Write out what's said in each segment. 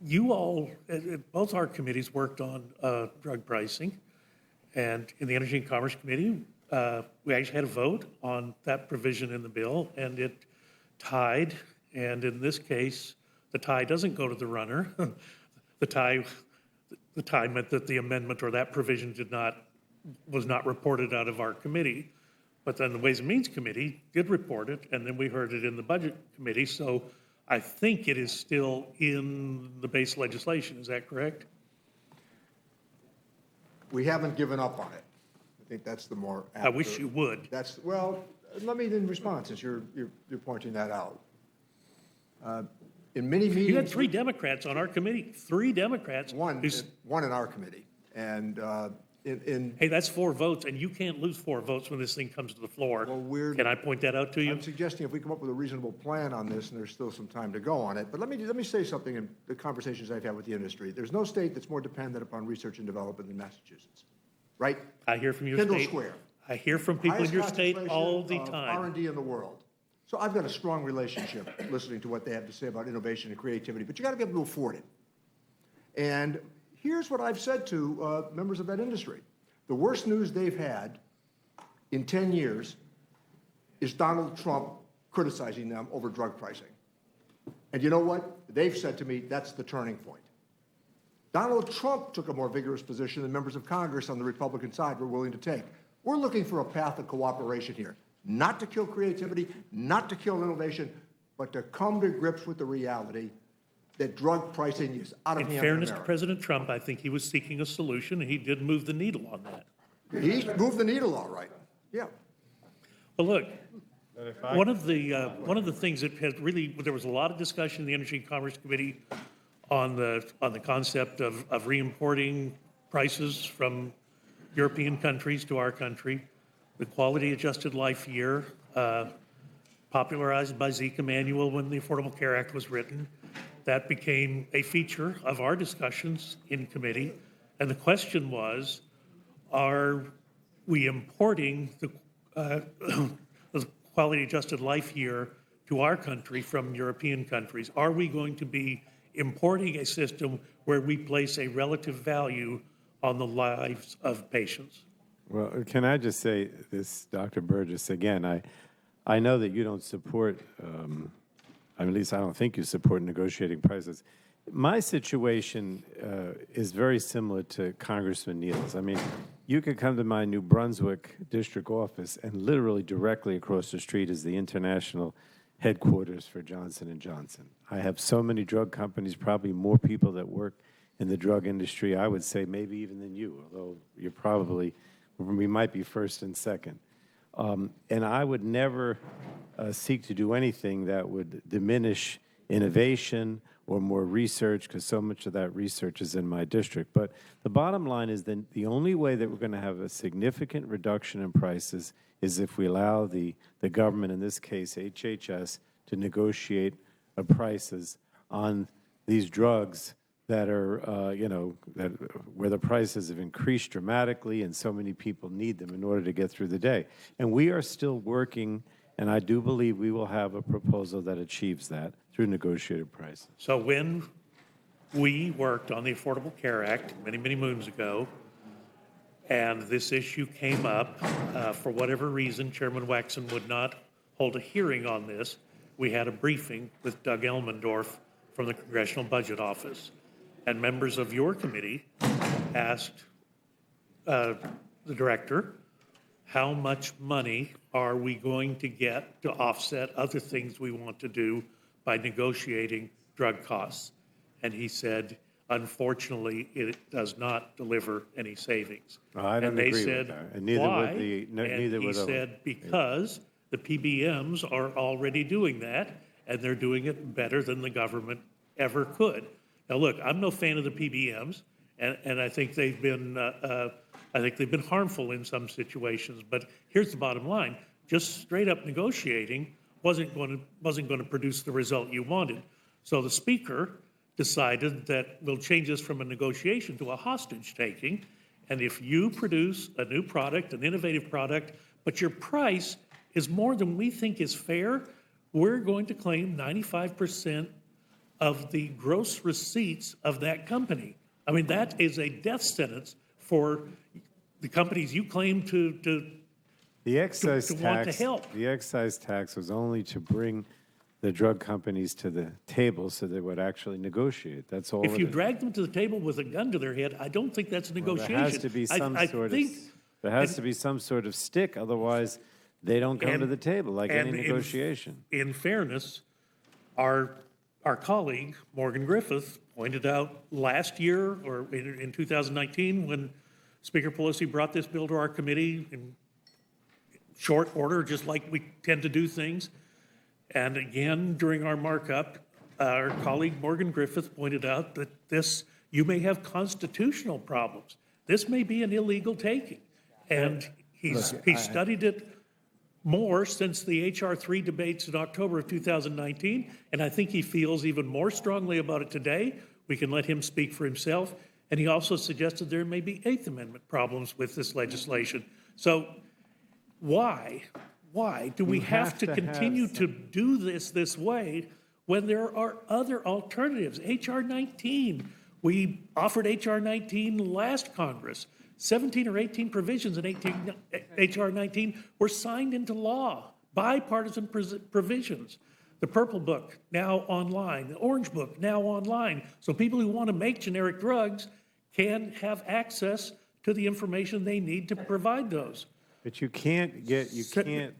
you all, both our committees worked on drug pricing, and in the Energy and Commerce Committee, we actually had a vote on that provision in the bill, and it tied. And in this case, the tie doesn't go to the runner. the tie meant that the amendment or that provision was not reported out of our committee. But then the Ways and Means Committee did report it, and then we heard it in the Budget Committee. So I think it is still in the base legislation. Is that correct? We haven't given up on it. I think that's the more accurate. I wish you would. Well, let me then respond, since you're pointing that out. In many meetings. You had 3 Democrats on our committee. 3 Democrats. One in our committee. And hey, that's 4 votes, and you can't lose 4 votes when this thing comes to the floor. Well, can I point that out to you? I'm suggesting if we come up with a reasonable plan on this, and there's still some time to go on it. But let me say something in the conversations I've had with the industry. There's no state that's more dependent upon research and development than Massachusetts, right? I hear from your Kendall state. Square. I hear from people in your state all the Highest time. R&D in the world. So I've got a strong relationship listening to what they have to say about innovation and creativity, but you got to be able to afford it. And here's what I've said to members of that industry. The worst news they've had in 10 years is Donald Trump criticizing them over drug pricing. And you know what? They've said to me, that's the turning point. Donald Trump took a more vigorous position than members of Congress on the Republican side were willing to take. We're looking for a path of cooperation here, not to kill creativity, not to kill innovation, but to come to grips with the reality that drug pricing is out of hand. In fairness to President Trump, I think he was seeking a solution, and he did move the needle on that. He moved the needle all right. Yeah. But look, one of the things that has really, there was a lot of discussion in the Energy and Commerce Committee on the concept of re-importing prices from European countries to our country, the quality adjusted life year, popularized by Zeke Emanuel when the Affordable Care Act was written. That became a feature of our discussions in committee. And the question was, are we importing the quality adjusted life year to our country from European countries? Are we going to be importing a system where we place a relative value on the lives of patients? Well, can I just say this, Dr. Burgess, again, I know that you don't support, at least I don't think you support negotiating prices. My situation is very similar to Congressman Neal's. I mean, you could come to my New Brunswick district office, and literally directly across the street is the international headquarters for Johnson & Johnson. I have so many drug companies, probably more people that work in the drug industry, I would say maybe even than you, although you're probably, we might be first and second. And I would never seek to do anything that would diminish innovation or more research, because so much of that research is in my district. But the bottom line is that the only way that we're going to have a significant reduction in prices is if we allow the government, in this case HHS, to negotiate prices on these drugs that are, where the prices have increased dramatically and so many people need them in order to get through the day. And we are still working, and I do believe we will have a proposal that achieves that through negotiated prices. So when we worked on the Affordable Care Act many, many moons ago, and this issue came up, for whatever reason, Chairman Waxman would not hold a hearing on this. We had a briefing with Doug Elmendorf from the Congressional Budget Office. And members of your committee asked the director, how much money are we going to get to offset other things we want to do by negotiating drug costs? And he said, unfortunately, it does not deliver any savings. I don't agree with that. And neither why? would the, no, and neither he would said, because the PBMs are already doing that, and they're doing it better than the government ever could. Now, look, I'm no fan of the PBMs, and I think they've been harmful in some situations. But here's the bottom line: just straight up negotiating wasn't going to produce the result you wanted. So the speaker decided that we'll change this from a negotiation to a hostage taking. And if you produce a new product, an innovative product, but your price is more than we think is fair, we're going to claim 95% of the gross receipts of that company. I mean, that is a death sentence for the companies you claim to The excise to want to tax, help. the excise tax was only to bring the drug companies to the table so they would actually negotiate. That's all. If you it is. drag them to the table with a gun to their head, I don't think that's a negotiation. There has to be some I sort of, think, there has to be some sort of stick, otherwise they don't come to And- the table like any and negotiation. in fairness, our colleague, Morgan Griffith, pointed out last year, or in 2019, when Speaker Pelosi brought this bill to our committee in short order, just like we tend to do things, and again, during our markup, our colleague Morgan Griffith pointed out that you may have constitutional problems. This may be an illegal taking. And he studied it more since the H.R. 3 debates in October of 2019, and I think he feels even more strongly about it today. We can let him speak for himself. And he also suggested there may be Eighth Amendment problems with this legislation. So why do we have to continue to do this way when there are other alternatives? H.R. 19, we offered H.R. 19 last Congress. 17 or 18 provisions in H.R. 19 were signed into law, bipartisan provisions. The Purple Book, now online. The Orange Book, now online. So people who want to make generic drugs can have access to the information they need to provide those. But you can't,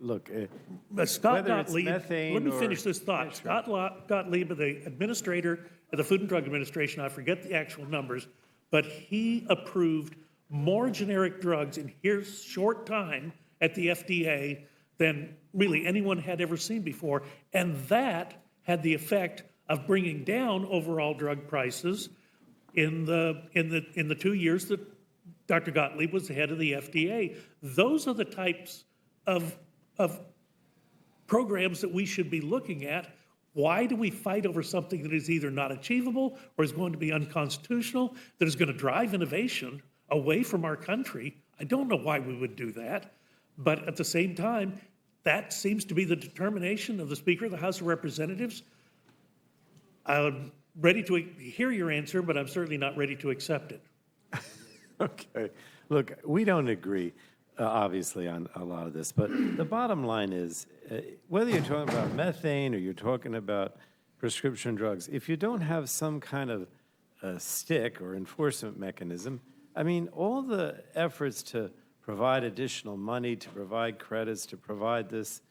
look. Scott whether it's Gottlieb, methane let me or- finish this thought. Yeah, sure. Scott Gottlieb, the administrator of the Food and Drug Administration, I forget the actual numbers, but he approved more generic drugs in his short time at the FDA than really anyone had ever seen before. And that had the effect of bringing down overall drug prices in the 2 years that Dr. Gottlieb was the head of the FDA. Those are the types of programs that we should be looking at. Why do we fight over something that is either not achievable or is going to be unconstitutional, that is going to drive innovation away from our country? I don't know why we would do that. But at the same time, that seems to be the determination of the Speaker of the House of Representatives. I'm ready to hear your answer, but I'm certainly not ready to accept it. Okay. Look, we don't agree, obviously, on a lot of this. But the bottom line is, whether you're talking about methane or you're talking about prescription drugs, if you don't have some kind of stick or enforcement mechanism, I mean, all the efforts to provide additional money, to provide credits, to provide this,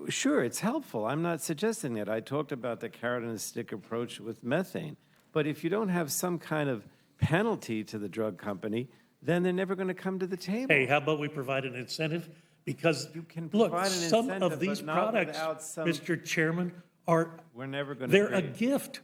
sure, it's helpful. I'm not suggesting that. I talked about the carrot and the stick approach with methane. But if you don't have some kind of penalty to the drug company, then they're never going to come to the table. Hey, how about we provide an incentive? Because, You can look, provide an some incentive, of these but not products, without some- Mr. Chairman, We're never going to they're agree. a gift.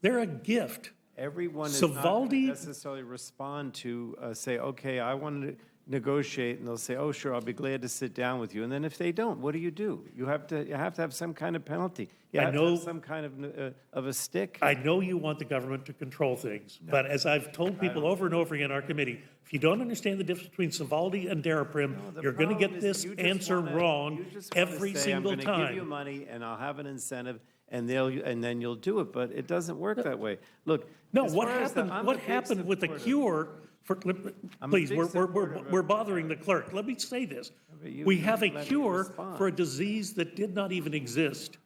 They're a gift. Everyone is not going Savaldi- to necessarily respond to say, okay, I want to negotiate, and they'll say, oh, sure, I'll be glad to sit down with you. And then if they don't, what do? You have to have some kind of penalty. You have to have some kind of a stick. I know you want the government to control things, but as I've told people over and over again in our committee, if you don't understand the difference between Sovaldi and Daraprim, The you're going to problem get is this you just answer wanna- wrong you just wanna every say, single I'm going to give you time. money, and I'll have an incentive, and then you'll do it. But it doesn't work that way. Look, No, as what far as happened, I'm a what big happened with the supporter- cure for, please, big supporter of we're bothering the clerk. Let me say this. but you We have a let me cure respond. for a disease that did not even exist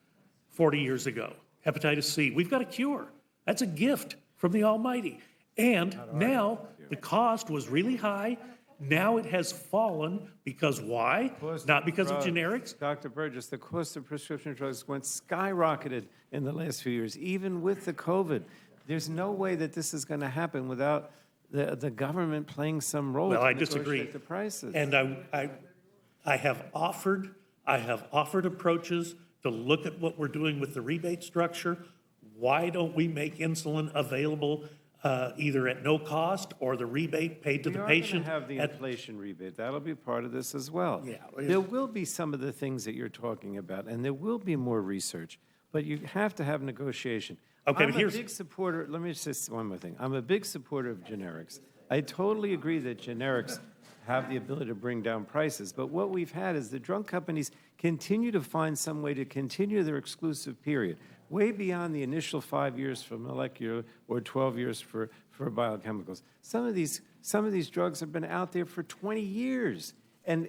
40 years ago, hepatitis C. We've got a cure. That's a gift from the Almighty. And now the cost was really high. Now it has fallen because why? Not because of generics. Dr. Burgess, the cost of prescription drugs went skyrocketed in the last few years, even with the COVID. There's no way that this is going to happen without the government playing some role Well, to I disagree. negotiate the prices. And I have offered approaches to look at what we're doing with the rebate structure. Why don't we make insulin available either at no cost or the rebate paid to the patient? We are going to have the at- inflation rebate. That'll be part of this as well. Yeah. There will be some of the things that you're talking about, and there will be more research, but you have to have negotiation. Okay, I'm but a here's- big supporter, let me just say one more thing. I'm a big supporter of generics. I totally agree that generics have the ability to bring down prices, but what we've had is the drug companies continue to find some way to continue their exclusive period. way beyond the initial 5 years for molecular or 12 years for biochemicals. Some of these drugs have been out there for 20 years. And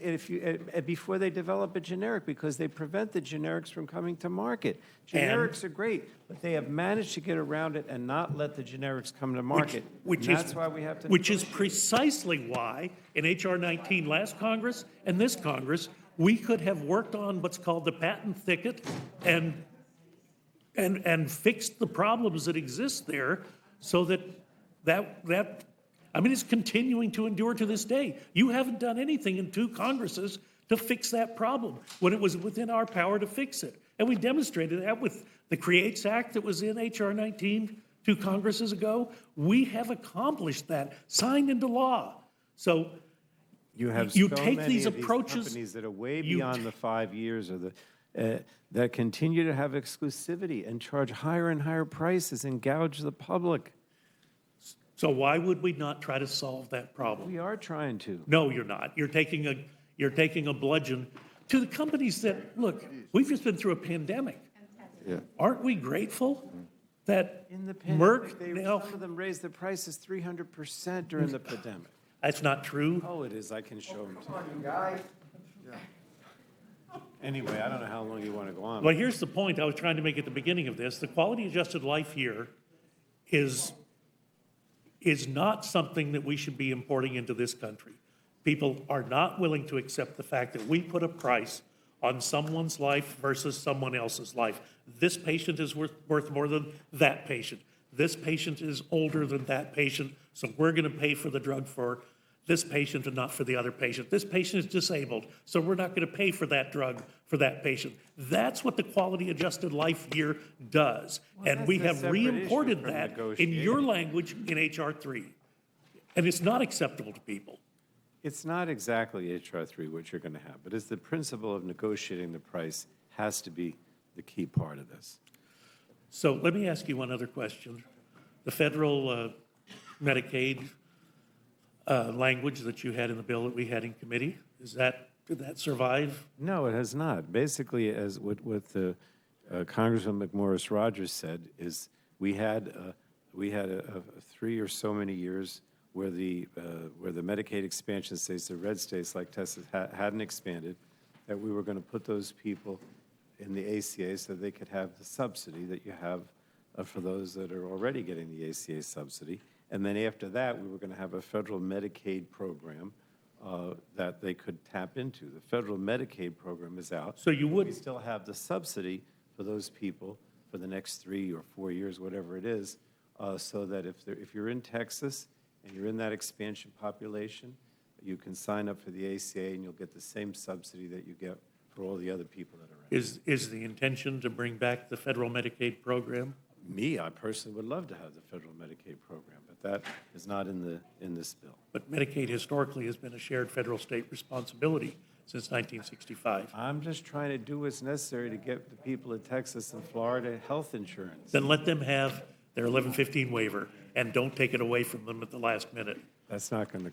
before they develop a generic, because they prevent the generics from coming to market. Generics are great, but they have managed to get around it and not let the generics come to market. That's why we have to. Which is precisely why in H.R. 19 last Congress and this Congress, we could have worked on what's called the patent thicket and fixed the problems that exist there, so that I mean, it's continuing to endure to this day. You haven't done anything in 2 Congresses to fix that problem when it was within our power to fix it. And we demonstrated that with the CREATES Act that was in H.R. 19 2 Congresses ago. We have accomplished that, signed into law. So you take many these of these approaches. Companies that are way beyond the 5 years or that continue to have exclusivity and charge higher and higher prices and gouge the public. So why would we not try to solve that problem? We are trying to. No, you're not. You're taking a bludgeon to the companies that, look, we've just been through a pandemic. Yeah. Aren't we grateful that In the Merck pandemic, now? some of them raised the prices 300% during the pandemic. That's not true. Oh, it is. I can show them to you. Anyway, I don't know how long you want to go on. Well, here's the point I was trying to make at the beginning of this. The quality adjusted life year is not something that we should be importing into this country. People are not willing to accept the fact that we put a price on someone's life versus someone else's life. This patient is worth more than that patient. This patient is older than that patient, so we're going to pay for the drug for this patient and not for the other patient. This patient is disabled, so we're not going to pay for that drug for that patient. That's what the quality adjusted life year does. And we have re-imported that in your language in H.R. 3. And it's not acceptable to people. It's not exactly H.R. 3 what you're going to have, but it's the principle of negotiating the price has to be the key part of this. So let me ask you one other question. The federal Medicaid language that you had in the bill that we had in committee, did that survive? No, it has not. Basically, as what the Congressman McMorris Rogers said, is we had a 3 or so many years where the Medicaid expansion states, the red states like Texas, hadn't expanded, that we were going to put those people in the ACA so they could have the subsidy that you have for those that are already getting the ACA subsidy. And then after that, we were going to have a federal Medicaid program that they could tap into. The federal Medicaid program is out. So you would We still have the subsidy for those people for the next 3 or 4 years, whatever it is, so that if you're in Texas and you're in that expansion population, you can sign up for the ACA and you'll get the same subsidy that you get for all the other people that are in. Is the intention to bring back the federal Medicaid program? I personally would love to have the federal Medicaid program, but that is not in this bill. But Medicaid historically has been a shared federal-state responsibility since 1965. I'm just trying to do what's necessary to get the people of Texas and Florida health insurance. Then let them have their 1115 waiver and don't take it away from them at the last minute. That's not going to